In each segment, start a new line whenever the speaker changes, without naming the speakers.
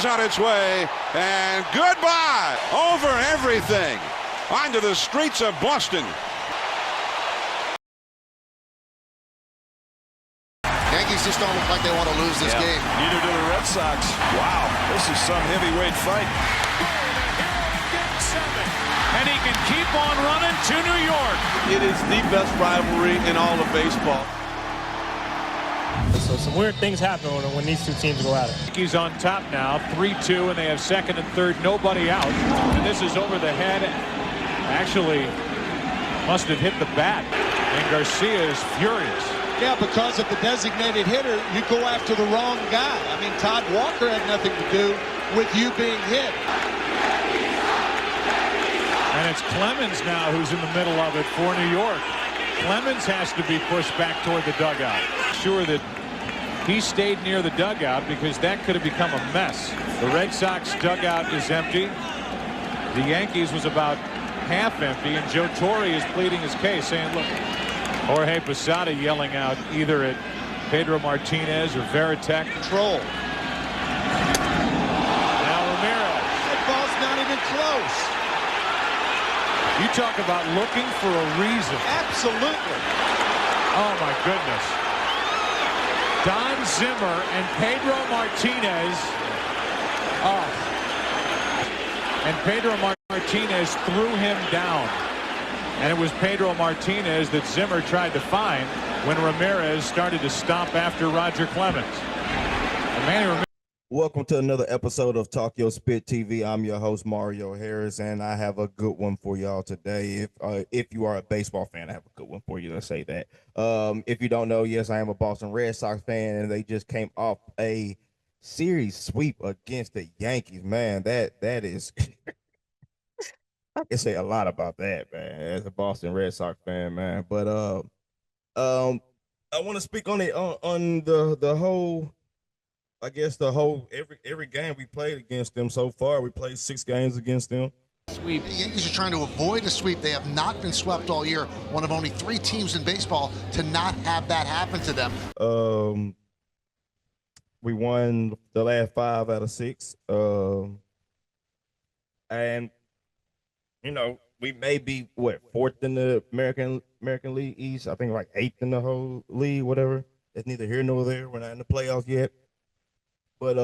is on its way, and goodbye. Over everything. Onto the streets of Boston.
Yankees just don't look like they want to lose this game.
Neither do the Red Sox. Wow, this is some heavyweight fight.
Game 7. And he can keep on running to New York.
It is the best rivalry in all of baseball.
So some weird things happen when these two teams go at it.
Yankees on top now, 3-2, and they have second and third, nobody out. And this is over the head. Actually, must have hit the bat. And Garcia is furious.
Yeah, because of the designated hitter, you go after the wrong guy. I mean, Todd Walker had nothing to do with you being hit.
And it's Clemens now who's in the middle of it for New York. Clemens has to be pushed back toward the dugout. Sure that he stayed near the dugout because that could have become a mess. The Red Sox dugout is empty. The Yankees was about half empty, and Joe Torre is pleading his case, saying, look, Jorge Posada yelling out either at Pedro Martinez or Veritek.
Control.
Now Ramirez.
That ball's not even close.
You talk about looking for a reason.
Absolutely.
Oh, my goodness. Don Zimmer and Pedro Martinez. Oh. And Pedro Martinez threw him down. And it was Pedro Martinez that Zimmer tried to find when Ramirez started to stomp after Roger Clemens. And Manny Ramirez.
Welcome to another episode of TalkYOSpitTV. I'm your host, Mario Harris, and I have a good one for y'all today. If you are a baseball fan, I have a good one for you. Let's say that. If you don't know, yes, I am a Boston Red Sox fan, and they just came off a series sweep against the Yankees. Man, that is I can say a lot about that, man, as a Boston Red Sox fan, man. But I want to speak on it on the whole. I guess the whole every game we played against them so far, we played 6 games against them.
Sweep. The Yankees are trying to avoid a sweep. They have not been swept all year. One of only 3 teams in baseball to not have that happen to them.
We won the last 5 out of 6. And you know, we may be 4th in the American League East. I think like 8th in the whole league, whatever. It's neither here nor there. We're not in the playoffs yet. But,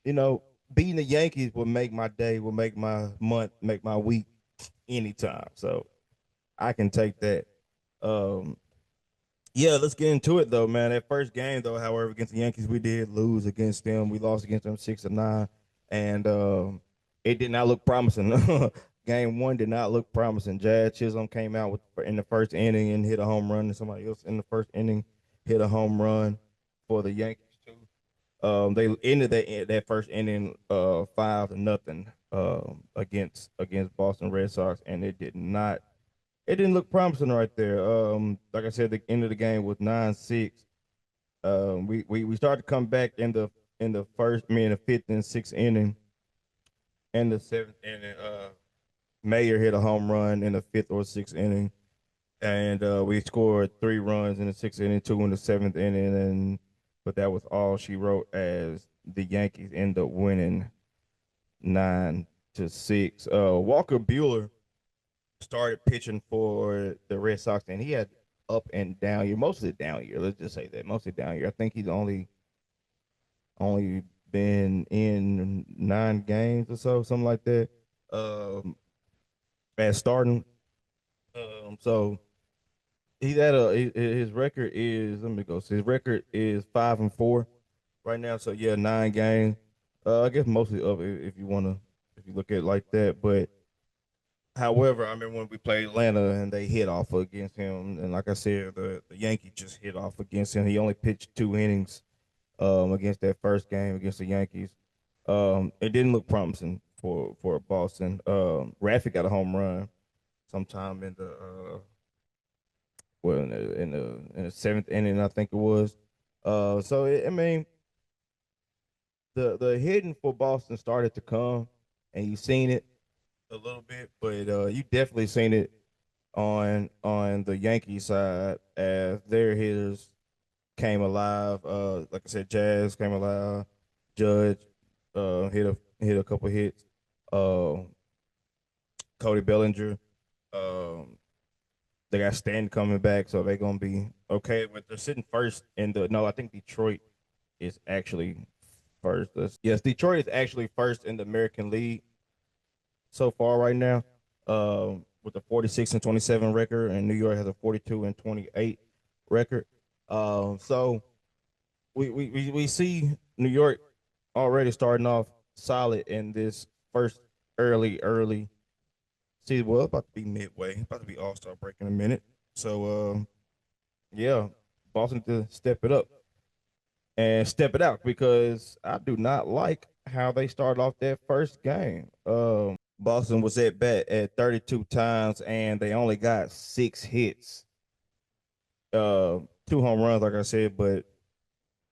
you know, beating the Yankees will make my day, will make my month, make my week anytime. So I can take that. Yeah, let's get into it, though, man. That first game, though, however, against the Yankees, we did lose against them. We lost against them 6-9, and it did not look promising. Game 1 did not look promising. Jazz Chisholm came out in the first inning and hit a home run, and somebody else in the first inning hit a home run for the Yankees. They ended that first inning 5-0 against Boston Red Sox, and it didn't look promising right there. Like I said, the end of the game was 9-6. We started to come back in the 5th and 6th inning. In the 7th inning, Mayer hit a home run in the 5th or 6th inning, and we scored 3 runs in the 6th inning, 2 in the 7th inning, but that was all she wrote as the Yankees end up winning 9-6. Walker Buehler started pitching for the Red Sox, and he had up and down year, mostly down year. Let's just say that, mostly down year. I think he's only been in 9 games or so, something like that, at starting. So he's at his record is, his record is 5-4 right now. So yeah, 9 games. I guess mostly of it if you look at it like that. But however, I remember when we played Atlanta and they hit off against him, and like I said, the Yankees just hit off against him. He only pitched 2 innings against that first game against the Yankees. It didn't look promising for Boston. Raffy got a home run sometime in the in the 7th inning, I think it was. The hitting for Boston started to come, and you've seen it a little bit, but you definitely seen it on the Yankee side as their hitters came alive. Like I said, Jazz came alive, Judge, hit a couple hits. Cody Bellinger. Um, they got Stanton coming back, so they're gonna be okay. But they're sitting first in the. No, I think Detroit is actually first. Yes, Detroit is actually first in the American League so far right now, with a 46-27 record, and New York has a 42-28 record. So we see New York already starting off solid in this first early season. Well, about to be midway, about to be All-Star break in a minute. So yeah, Boston to step it up and step it out because I do not like how they started off that first game. Boston was at bat at 32 times and they only got 6 hits. 2 home runs, like I said, but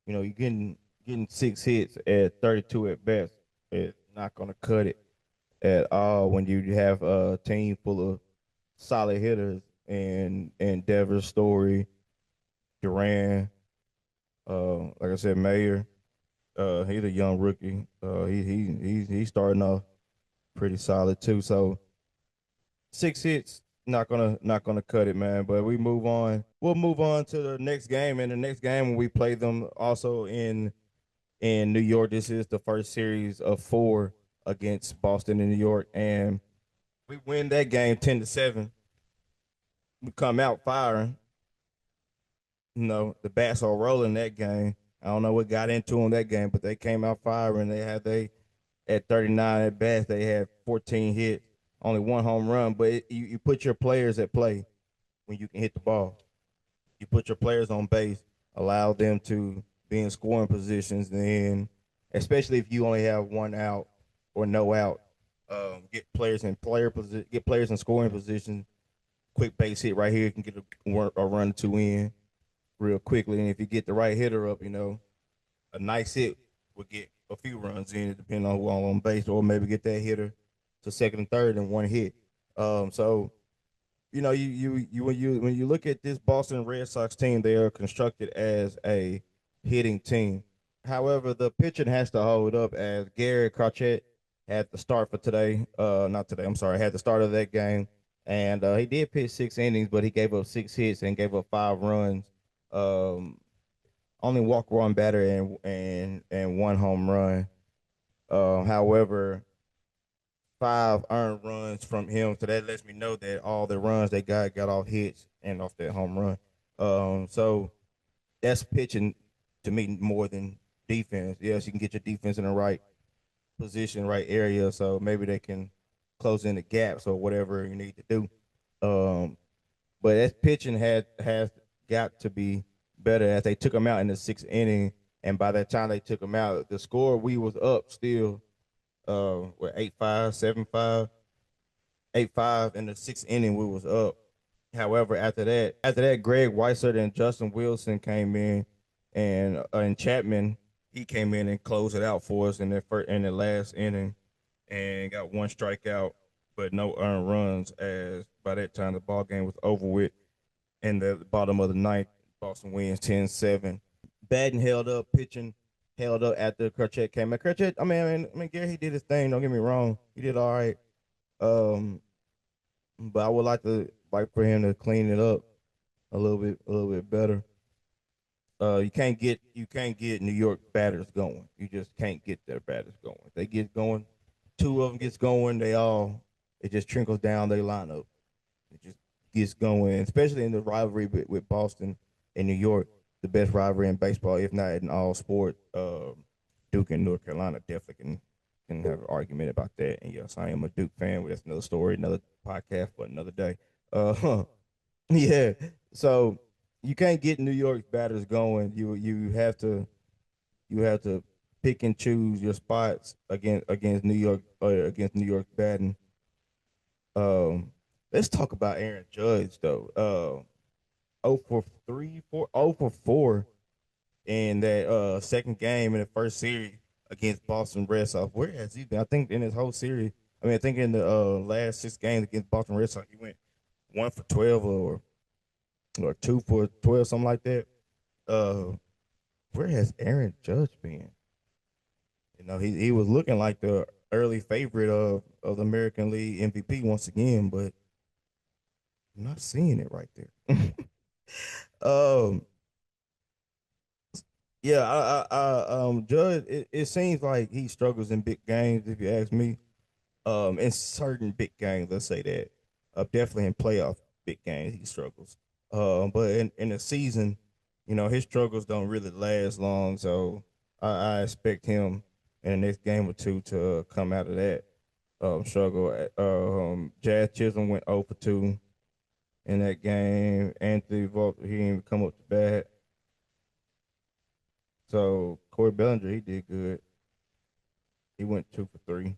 you know, you're getting 6 hits at 32 at bats. It's not gonna cut it at all when you have a team full of solid hitters and Devers, Story, Duran, like I said, Mayer. He's a young rookie. He's starting off pretty solid too. So 6 hits, not gonna cut it, man. But we move on. We'll move on to the next game. And the next game when we play them also in New York. This is the first series of 4 against Boston in New York, and we win that game 10-7. We come out firing. You know, the bats are rolling that game. I don't know what got into them that game, but they came out firing. They at 39 at bats, they had 14 hits, only 1 home run. But you put your players at play when you can hit the ball. You put your players on base, allow them to be in scoring positions, and especially if you only have 1 out or no out, get players in scoring position. Quick base hit right here can get a run or 2 in real quickly, and if you get the right hitter up, you know, a nice hit would get a few runs in, depending on who on base, or maybe get that hitter to second and third in 1 hit. So you know, when you look at this Boston Red Sox team, they are constructed as a hitting team. However, the pitching has to hold up, as Gary Crochet had the start for today. Not today, I'm sorry, had the start of that game. And he did pitch 6 innings, but he gave up 6 hits and gave up 5 runs. Only walk one batter and 1 home run. However, 5 earned runs from him, so that lets me know that all the runs they got off hits and off that home run. So that's pitching to me more than defense. Yes, you can get your defense in the right position, right area, so maybe they can close in the gaps or whatever you need to do. But that pitching has got to be better, as they took him out in the 6th inning, and by that time they took him out, the score we was up still. 8-5, 7-5, 8-5 in the 6th inning we was up. However, after that, Greg Weissert and Justin Wilson came in, and Chapman, he came in and closed it out for us in the last inning, and got 1 strikeout, but no earned runs. As by that time the ball game was over with. In the bottom of the 9th, Boston wins 10-7. Batting held up, pitching held up after Crochet came. Crochet, I mean, Gary, he did his thing. Don't get me wrong, he did all right. But I would like for him to clean it up a little bit better. You can't get New York batters going. You just can't get their batters going. If they get going, 2 of them gets going. It just trickles down their lineup. It just gets going, especially in the rivalry with Boston and New York. The best rivalry in baseball, if not in all sport. Duke and North Carolina definitely can have an argument about that. And yes, I am a Duke fan. That's another story, another podcast for another day. Yeah. So you can't get New York batters going. You have to pick and choose your spots against New York batting. Let's talk about Aaron Judge though. 0 for 4 in that second game in the first series against Boston Red Sox. Where has he been? I think in his whole series. I think in the last 6 games against Boston Red Sox, he went 1 for 12 or 2 for 12, something like that. Where has Aaron Judge been? He was looking like the early favorite of the American League MVP once again, but I'm not seeing it right there. um, yeah, Judge. It seems like he struggles in big games. If you ask me, in certain big games, let's say that, definitely in playoff big games, he struggles. But in the season, his struggles don't really last long. So I expect him in the next game or two to come out of that struggle. Jazz Chisholm went 0 for 2 in that game. Anthony Volpe, he didn't even come up to bat. So Corey Bellinger, he did good. He went 2 for 3.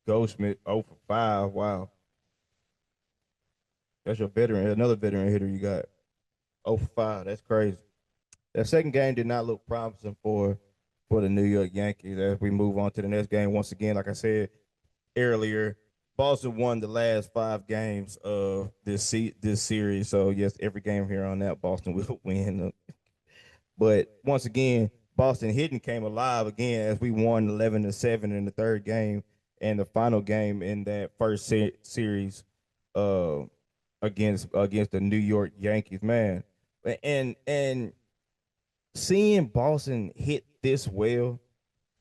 Goldsmith 0 for 5. Wow. That's your veteran, another veteran hitter you got. 0 for 5. That's crazy. That second game did not look promising for the New York Yankees. As we move on to the next game, once again, like I said earlier, Boston won the last 5 games of this series. So yes, every game here on that, Boston will win. But once again, Boston hitting came alive again as we won 11-7 in the third game and the final game in that first series against the New York Yankees. Man, and seeing Boston hit this well,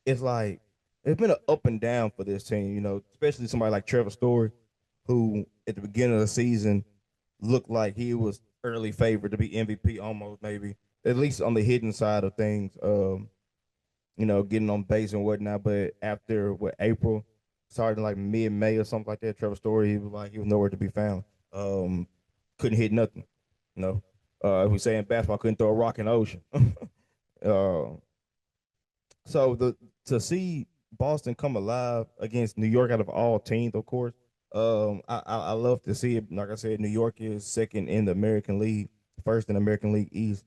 it's like it's been an up and down for this team. Especially somebody like Trevor Story, who at the beginning of the season looked like he was early favorite to be MVP, almost maybe, at least on the hitting side of things. Getting on base and whatnot. But after April, starting like mid-May or something like that, Trevor Story, he was nowhere to be found. Couldn't hit nothing. We say in basketball, couldn't throw a rock in the ocean. So to see Boston come alive against New York out of all teams, of course, I love to see it. Like I said, New York is second in the American League, first in the American League East.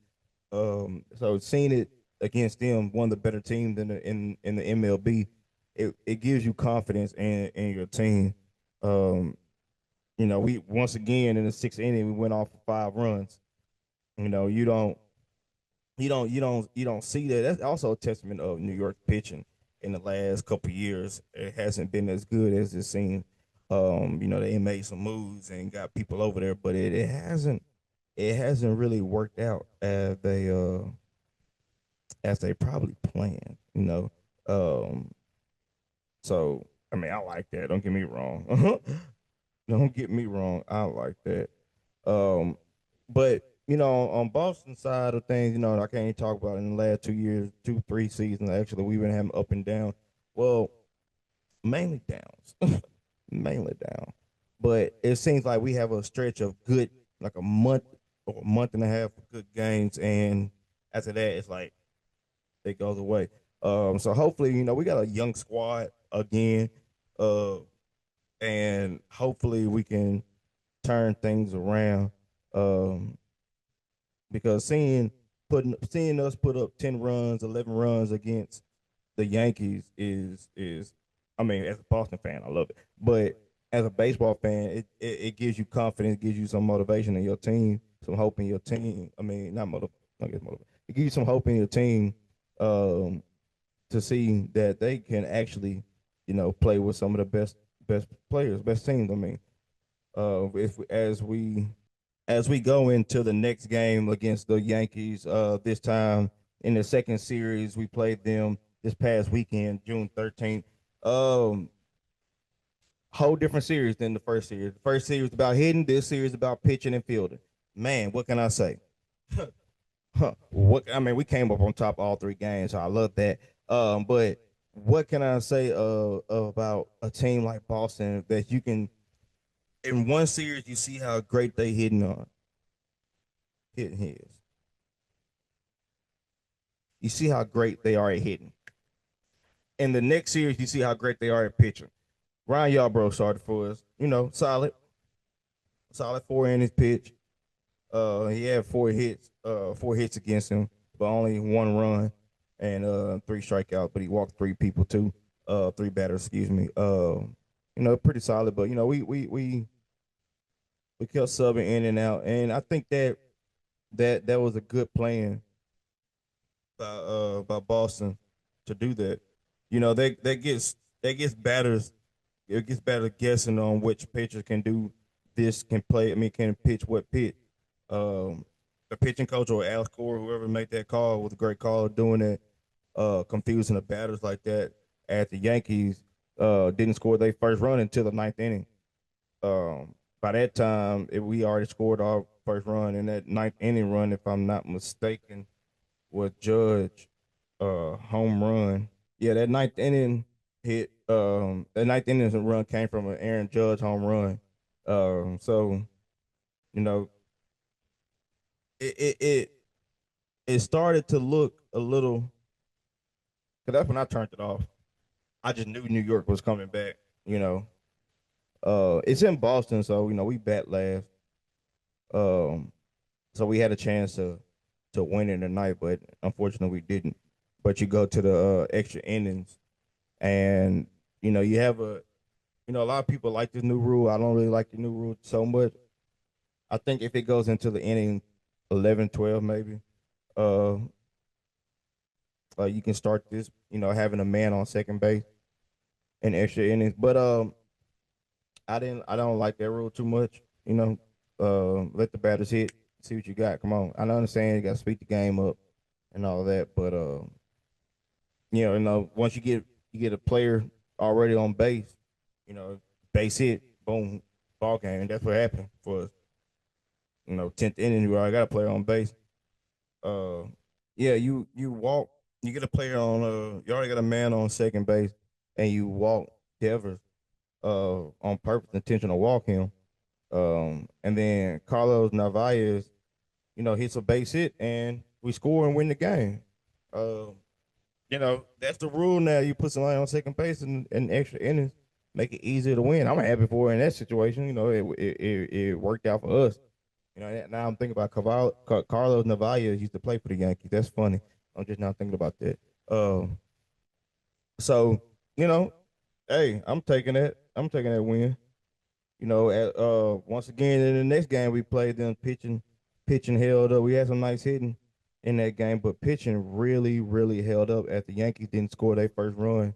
So seeing it against them, one of the better teams in the MLB, it gives you confidence in your team. We once again in the 6th inning we went off for 5 runs. You don't see that. That's also a testament of New York pitching in the last couple of years. It hasn't been as good as it seemed. They made some moves and got people over there, but it hasn't really worked out as they probably planned. So I mean, I like that. Don't get me wrong. Don't get me wrong. I like that. But on Boston side of things, I can't even talk about it in the last 2 years, 3 seasons. Actually, we've been having up and down. Well, mainly downs, mainly down. But it seems like we have a stretch of good, like a month or a month and a half of good games, and after that, it's like it goes away. So hopefully, we got a young squad again, and hopefully we can turn things around. Because seeing us put up 10 runs, 11 runs against the Yankees is I mean, as a Boston fan, I love it. But as a baseball fan, it gives you confidence, gives you some motivation in your team, some hope in your team. I mean, not motive, I guess motive. It gives you some hope in your team to see that they can actually, play with some of the best players, best teams. I mean, as we go into the next game against the Yankees, this time in the second series, we played them this past weekend, June 13th. Whole different series than the first series. The first series was about hitting. This series is about pitching and fielding. Man, what can I say? We came up on top all 3 games, so I love that. But what can I say about a team like Boston that you can, in one series, you see how great they hitting his. You see how great they are at hitting. In the next series, you see how great they are at pitching. Ryan Yarbrough started for us. Solid 4 innings pitch. He had 4 hits against him, but only 1 run and 3 strikeouts. But he walked 3 people too, 3 batters, excuse me. Pretty solid. But we kept subbing in and out, and I think that was a good plan by Boston to do that. You know, that gets batters. It gets better guessing on which pitcher can do this, can play. I mean, can pitch what pitch. The pitching coach or Alex Cora, whoever made that call, was a great call doing that. Confusing the batters like that. At the Yankees, didn't score their first run until the ninth inning. By that time, we already scored our first run, and that ninth inning run, if I'm not mistaken, was Judge home run. Yeah, that ninth inning hit. That ninth inning run came from an Aaron Judge home run. So you know, it started to look a little. Cause that's when I turned it off. I just knew New York was coming back. You know, it's in Boston, so we bat last. So we had a chance to win it tonight, but unfortunately we didn't. But you go to the extra innings, and you have a lot of people like this new rule. I don't really like the new rule so much. I think if it goes into the inning 11, 12 maybe, you can start this, having a man on second base in extra innings. But I don't like that rule too much. Let the batters hit, see what you got. Come on, I understand you got to speed the game up and all that, but once you get a player already on base, base hit, boom, ball game, and that's what happened for us. 10th inning, you already got a player on base. Yeah, you walk, you get a player on, you already got a man on second base, and you walk Devers, on purpose, intentional walk him. And then Carlos Narvaez, hits a base hit, and we score and win the game. That's the rule now. You put somebody on second base in extra innings, make it easier to win. I'm happy for in that situation. It worked out for us. Now I'm thinking about Carlos Narvaez used to play for the Yankees. That's funny. I'm just now thinking about that. So hey, I'm taking that. I'm taking that win. Once again in the next game we played them, pitching held up. We had some nice hitting in that game, but pitching really, really held up as the Yankees didn't score their first run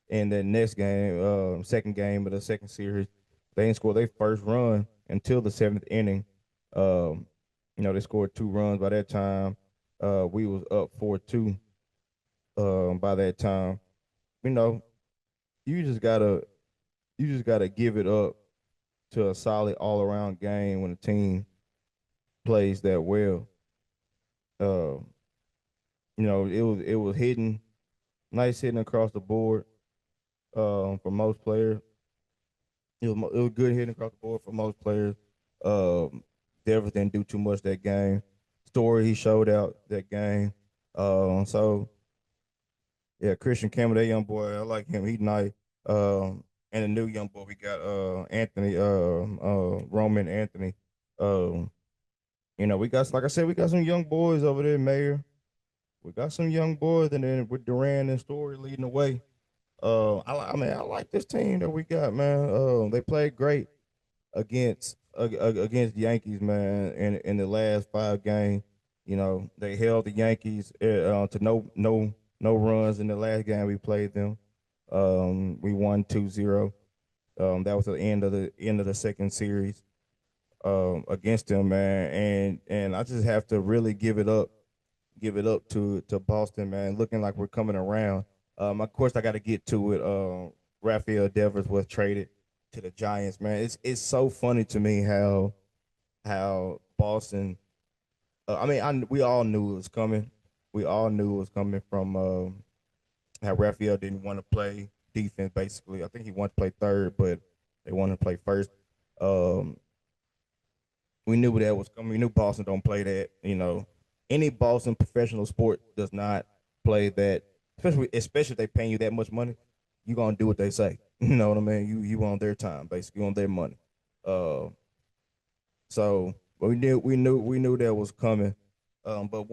in that next game, second game of the second series. They didn't score their first run until the seventh inning. They scored 2 runs by that time. We was up 4-2 by that time. You just gotta give it up to a solid all around game when a team plays that well. It was hitting, nice hitting across the board for most players. It was good hitting across the board for most players. Devers didn't do too much that game. Story, he showed out that game. So yeah, Christian Campbell, that young boy, I like him. He's nice. And a new young boy we got, Anthony, Roman Anthony. We got, like I said, we got some young boys over there, Mayor. We got some young boys, and then with Duran and Story leading the way. I like this team that we got, man. They played great against the Yankees, man. In the last 5 games, they held the Yankees to no runs in the last game we played them. We won 2-0. That was the end of the second series against them, man. And I just have to really give it up to Boston, man. Looking like we're coming around. Of course, I got to get to it. Rafael Devers was traded to the Giants, man. It's so funny to me how Boston. We all knew it was coming. We all knew it was coming from how Rafael didn't want to play defense. Basically, I think he wanted to play third, but they wanted to play first. We knew that was coming. We knew Boston don't play that. Any Boston professional sport does not play that. Especially if they paying you that much money, you're gonna do what they say. You know what I mean? You on their time, basically, on their money. So we knew that was coming. But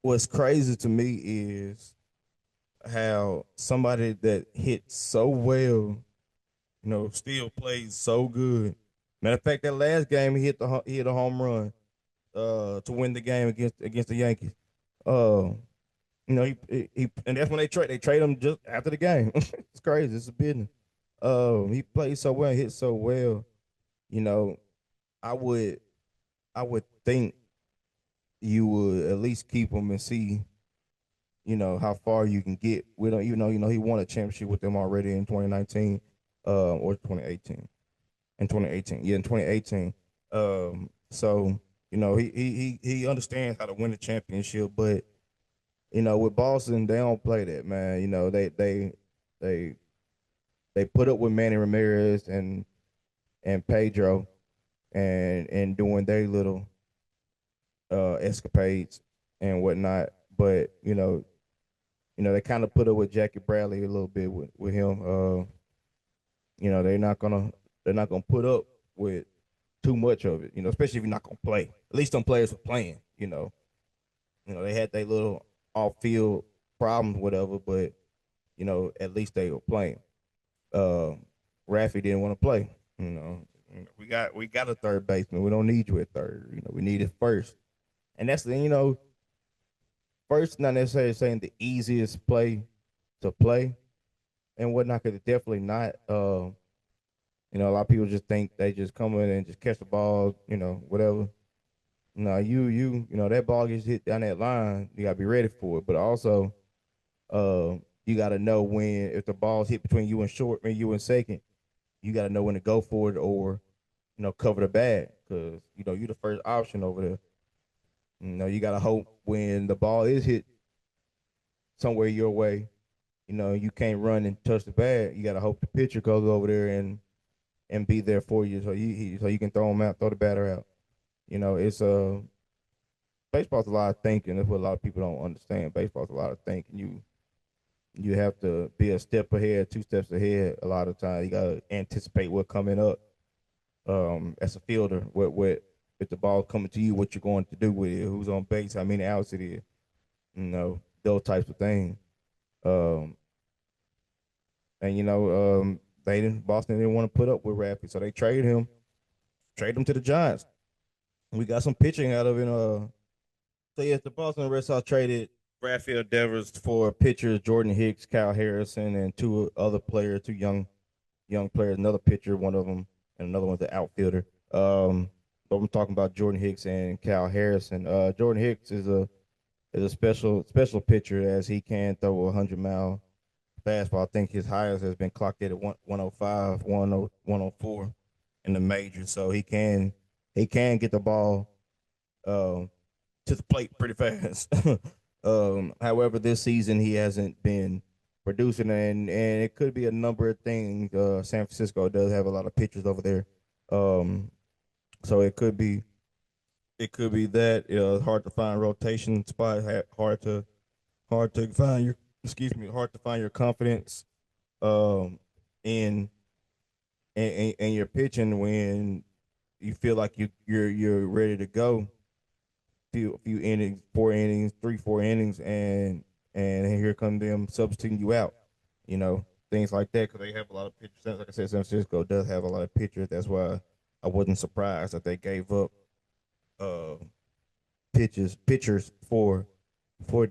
what's crazy to me is how somebody that hit so well, still plays so good. Matter of fact, that last game he hit a home run to win the game against the Yankees. You know, he and that's when they trade him just after the game. It's crazy. It's a business. He plays so well, hit so well. You know, I would think you would at least keep him and see, you know, how far you can get with him. Even though, you know, he won a championship with them already in 2019, or 2018. In 2018, yeah, in 2018. So you know, he understands how to win a championship, but you know, with Boston, they don't play that, man. You know, they put up with Manny Ramirez and Pedro and doing their little escapades and whatnot. But they kind of put up with Jackie Bradley a little bit with him. You know, they're not gonna put up with too much of it. You know, especially if you're not gonna play. At least them players were playing. They had their little off field problems, whatever. But you know, at least they were playing. Raffy didn't want to play. You know, we got a third baseman. We don't need you at third. You know, we need it first. And that's first, not necessarily saying the easiest play to play and whatnot, because it's definitely not. A lot of people just think they just come in and just catch the ball, whatever. No, that ball gets hit down that line, you gotta be ready for it. But also, you gotta know when, if the ball's hit between you and short and you and second, you gotta know when to go for it or, cover the bag, because you're the first option over there. You gotta hope when the ball is hit somewhere your way, you can't run and touch the bag. You gotta hope the pitcher goes over there and be there for you, so you can throw him out, throw the batter out. It's baseball's a lot of thinking. That's what a lot of people don't understand. Baseball's a lot of thinking. You have to be a step ahead, 2 steps ahead. A lot of times, you gotta anticipate what's coming up. As a fielder, what if the ball coming to you, what you're going to do with it, who's on base, how many outs it is, those types of things. And Boston didn't want to put up with Raffy, so they trade him to the Giants. We got some pitching out of it. So yes, the Boston Red Sox traded Rafael Devers for pitchers Jordan Hicks, Kyle Harrison, and 2 other players, 2 young players. Another pitcher, one of them, and another one's the outfielder. But I'm talking about Jordan Hicks and Kyle Harrison. Jordan Hicks is a special pitcher, as he can throw a 100-mile fastball. I think his highest has been clocked at 105, 104 in the majors. So he can get the ball to the plate pretty fast. However, this season he hasn't been producing, and it could be a number of things. San Francisco does have a lot of pitchers over there. So it could be that it's hard to find rotation spot, hard to find your confidence in your pitching when you feel like you're ready to go. Few innings, 4 innings, 3-4 innings, and here come them substituting you out. Things like that, because they have a lot of pitchers. Like I said, San Francisco does have a lot of pitchers. That's why I wasn't surprised that they gave up pitchers for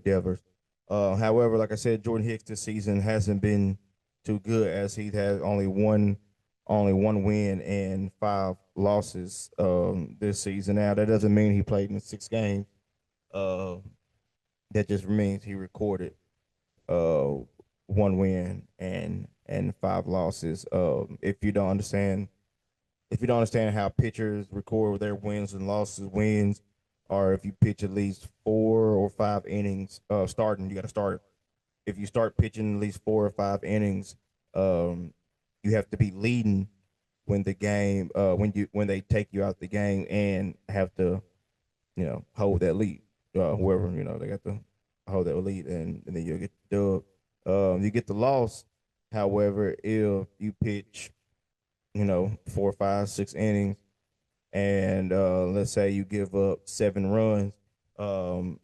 Devers. However, like I said, Jordan Hicks this season hasn't been too good, as he has only one win and 5 losses this season. Now that doesn't mean he played in 6 games. That just means he recorded 1 win and 5 losses. If you don't understand how pitchers record their wins and losses, or if you pitch at least 4 or 5 innings starting, you got to start. If you start pitching at least 4 or 5 innings, you have to be leading when the game when they take you out the game, and have to hold that lead. Whoever they got to hold that lead, and then you'll get the dub. You get the loss. However, if you pitch 4, 5, 6 innings, and let's say you give up 7 runs, and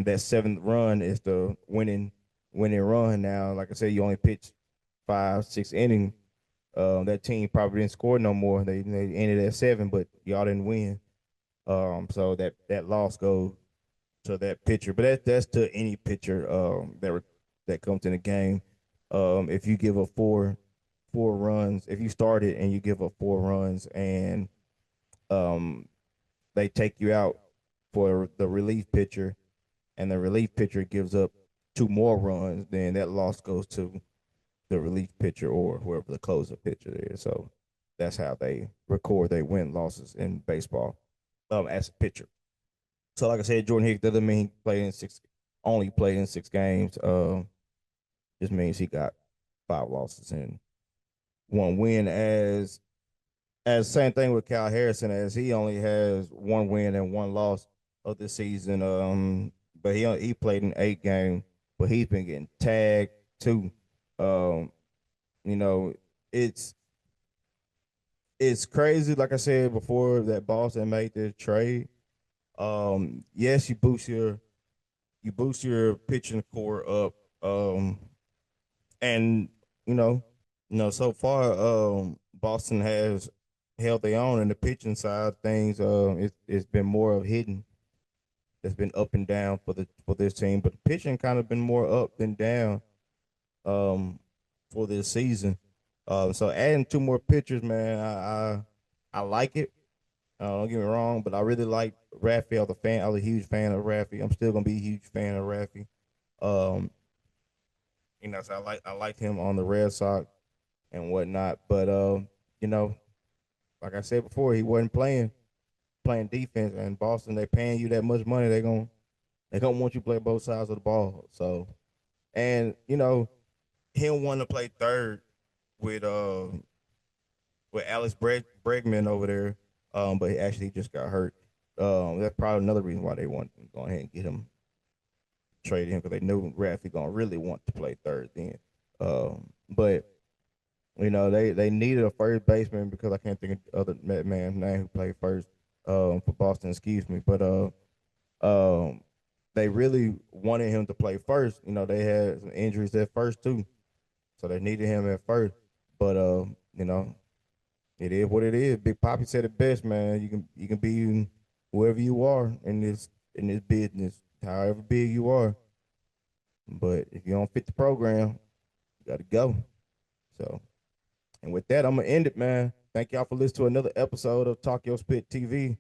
that 7th run is the winning run. Now, like I said, you only pitch 5, 6 innings. That team probably didn't score no more. They ended at 7, but y'all didn't win. So that loss goes to that pitcher. But that's to any pitcher that comes in the game. If you give up four runs, if you start it and you give up 4 runs and they take you out for the relief pitcher, and the relief pitcher gives up 2 more runs, then that loss goes to the relief pitcher or whoever the closer pitcher is. So that's how they record their win losses in baseball as a pitcher. So like I said, Jordan Hicks doesn't mean he only played in 6 games. Just means he got 5 losses and 1 win. As same thing with Kyle Harrison, as he only has 1 win and 1 loss of the season. But he played in 8 games, but he's been getting tagged too. It's crazy. Like I said before, that Boston made this trade. Yes, you boost your pitching core up. And so far, Boston has held their own in the pitching side of things. It's been more of hitting that's been up and down for this team, but the pitching kind of been more up than down for this season. So adding 2 more pitchers, man, I like it. Don't get me wrong, but I really like Rafael, the fan. I was a huge fan of Rafi. I'm still gonna be a huge fan of Rafi. So I like him on the Red Sox and whatnot. But like I said before, he wasn't playing defense. And Boston, they paying you that much money, they gonna want you to play both sides of the ball. So, and him wanting to play third with Alex Bregman over there, but he actually just got hurt. That's probably another reason why they want to go ahead and get him, trade him, because they knew Rafi gonna really want to play third then. But they needed a first baseman, because I can't think of the other man's name who played first for Boston. Excuse me, but they really wanted him to play first. They had some injuries at first too, so they needed him at first. But it is what it is. Big Papi said it best, man. You can be whoever you are in this business, however big you are. But if you don't fit the program, you got to go. So, and with that, I'm going to end it, man. Thank y'all for listening to another episode of TalkYOSpitTV.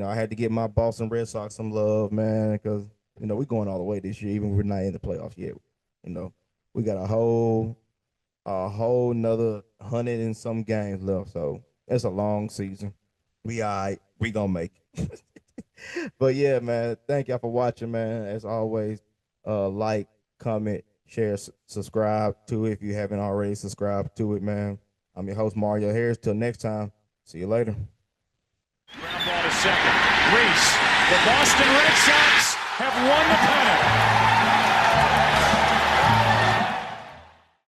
I had to give my Boston Red Sox some love, man, because, we're going all the way this year, even if we're not in the playoffs yet. We got a whole nother 100 and some games left. So it's a long season. We all right. We going to make it. But yeah, man, thank y'all for watching, man. As always, like, comment, share, subscribe to it if you haven't already subscribed to it, man. I'm your host, Mario Harris. Till next time, see you later.
Ground ball to second. Reese. The Boston Red Sox have won the pennant.